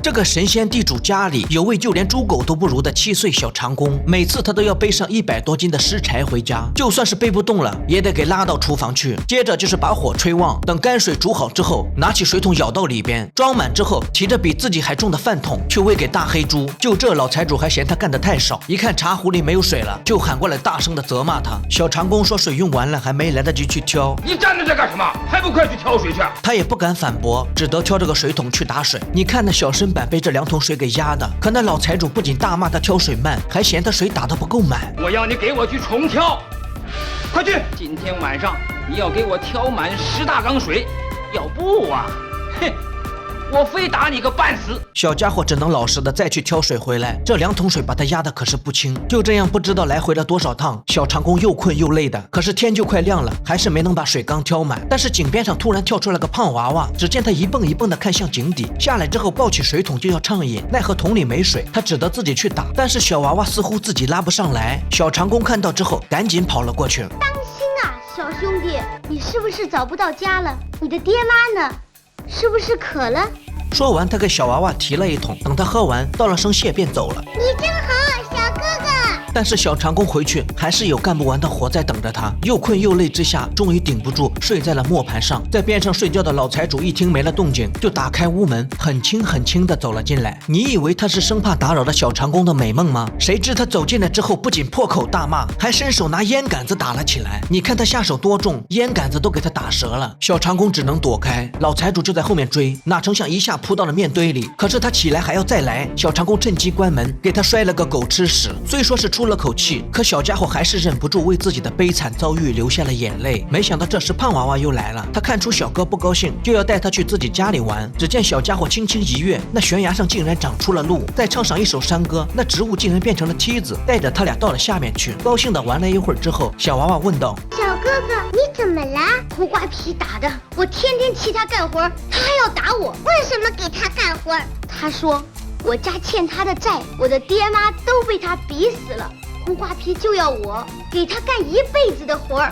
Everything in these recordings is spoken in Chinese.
这个神仙地主家里有位就连猪狗都不如的7岁小长工，每次他都要背上100多斤的湿柴回家，就算是背不动了，也得给拉到厨房去。接着就是把火吹旺，等泔水煮好之后，拿起水桶舀到里边，装满之后，提着比自己还重的饭桶去喂给大黑猪。就这，老财主还嫌他干得太少，一看茶壶里没有水了，就喊过来大声的责骂他。小长工说水用完了，还没来得及去挑。你站着在干什么？还不快去挑水去！他也不敢反驳，只得挑着个水桶去打水。你看那小身板被这2桶水给压的，可那老财主不仅大骂他挑水慢，还嫌他水打得不够满。我要你给我去重挑，快去！今天晚上你要给我挑满10大缸水，要不啊，哼！我非打你个半死！小家伙只能老实的再去挑水回来，这2桶水把他压的可是不轻。就这样不知道来回了多少趟，小长工又困又累的，可是天就快亮了，还是没能把水缸挑满。但是井边上突然跳出来个胖娃娃，只见他一蹦一蹦的看向井底，下来之后抱起水桶就要畅饮，奈何桶里没水，他只得自己去打，但是小娃娃似乎自己拉不上来。小长工看到之后赶紧跑了过去。当心啊，小兄弟，你是不是找不到家了？你的爹妈呢？是不是渴了？说完他给小娃娃提了一桶，等他喝完道了声谢便走了。你真好，小哥哥。但是小长工回去还是有干不完的活在等着他，又困又累之下，终于顶不住睡在了磨盘上。在边上睡觉的老财主一听没了动静，就打开屋门，很轻很轻地走了进来。你以为他是生怕打扰了小长工的美梦吗？谁知他走进来之后，不仅破口大骂，还伸手拿烟杆子打了起来。你看他下手多重，烟杆子都给他打折了。小长工只能躲开，老财主就在后面追，哪成想一下扑到了面堆里。可是他起来还要再来，小长工趁机关门，给他摔了个狗吃屎。虽说是出了口气，可小家伙还是忍不住为自己的悲惨遭遇流下了眼泪。没想到这时胖娃娃又来了，他看出小哥不高兴，就要带他去自己家里玩。只见小家伙轻轻一跃，那悬崖上竟然长出了路，再唱上一首山歌，那植物竟然变成了梯子，带着他俩到了下面去。高兴的玩了一会儿之后，小娃娃问道：小哥哥，你怎么了？苦瓜皮打的，我天天替他干活，他还要打我，为什么给他干活？他说我家欠他的债，我的爹妈都被他逼死了，苦瓜皮就要我给他干一辈子的活儿。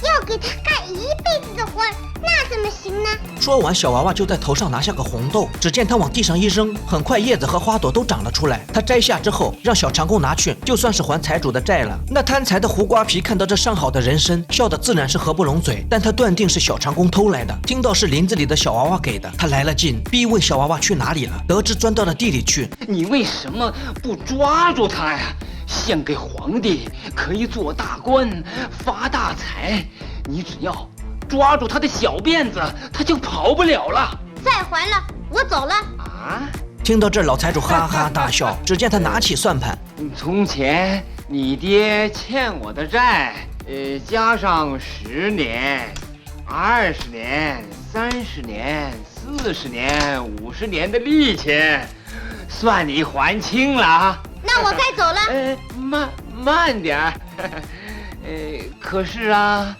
要给他干一辈子的活儿，那怎么行呢？说完，小娃娃就在头上拿下个红豆，只见他往地上一扔，很快叶子和花朵都长了出来。他摘下之后，让小长工拿去，就算是还财主的债了。那贪财的胡瓜皮看到这上好的人参，笑得自然是合不拢嘴，但他断定是小长工偷来的。听到是林子里的小娃娃给的，他来了劲，逼问小娃娃去哪里了。得知钻到了地里去，你为什么不抓住他呀？献给皇帝，可以做大官，发大财。你只要抓住他的小辫子，他就跑不了了。再还了，我走了。啊！听到这，老财主哈哈大笑。只见他拿起算盘，从前你爹欠我的债，加上10年、20年、30年、40年、50年的利息，算你还清了。那我该走了。慢点儿。可是啊，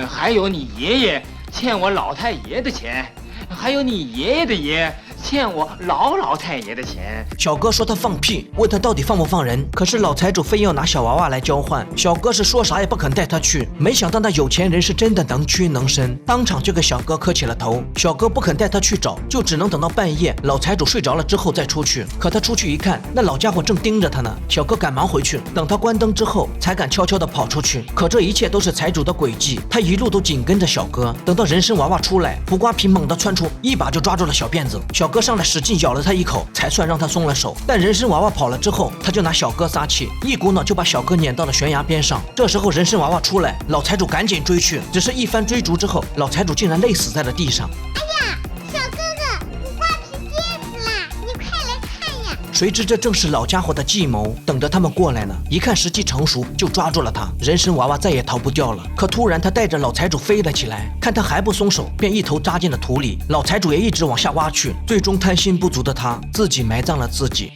还有你爷爷欠我老太爷的钱，还有你爷爷的爷欠我老太爷的钱。小哥说他放屁，问他到底放不放人。可是老财主非要拿小娃娃来交换，小哥是说啥也不肯带他去。没想到那有钱人是真的能屈能伸，当场就给小哥磕起了头。小哥不肯带他去找，就只能等到半夜老财主睡着了之后再出去。可他出去一看，那老家伙正盯着他呢。小哥赶忙回去，等他关灯之后才敢悄悄地跑出去。可这一切都是财主的诡计，他一路都紧跟着小哥。等到人参娃娃出来，胡瓜皮猛地窜出，一把就抓住了小辫子。小哥上来使劲咬了他一口，才算让他松了手。但人参娃娃跑了之后，他就拿小哥撒气，一股脑就把小哥撵到了悬崖边上。这时候人参娃娃出来，老财主赶紧追去，只是一番追逐之后，老财主竟然累死在了地上。哎呀，小哥哥，苦瓜皮跌死了，你快来看呀！谁知这正是老家伙的计谋，等着他们过来呢。一看时机成熟，就抓住了他。人参娃娃再也逃不掉了。可突然他带着老财主飞了起来，看他还不松手，便一头扎进了土里。老财主也一直往下挖去，最终贪心不足的他自己埋葬了自己。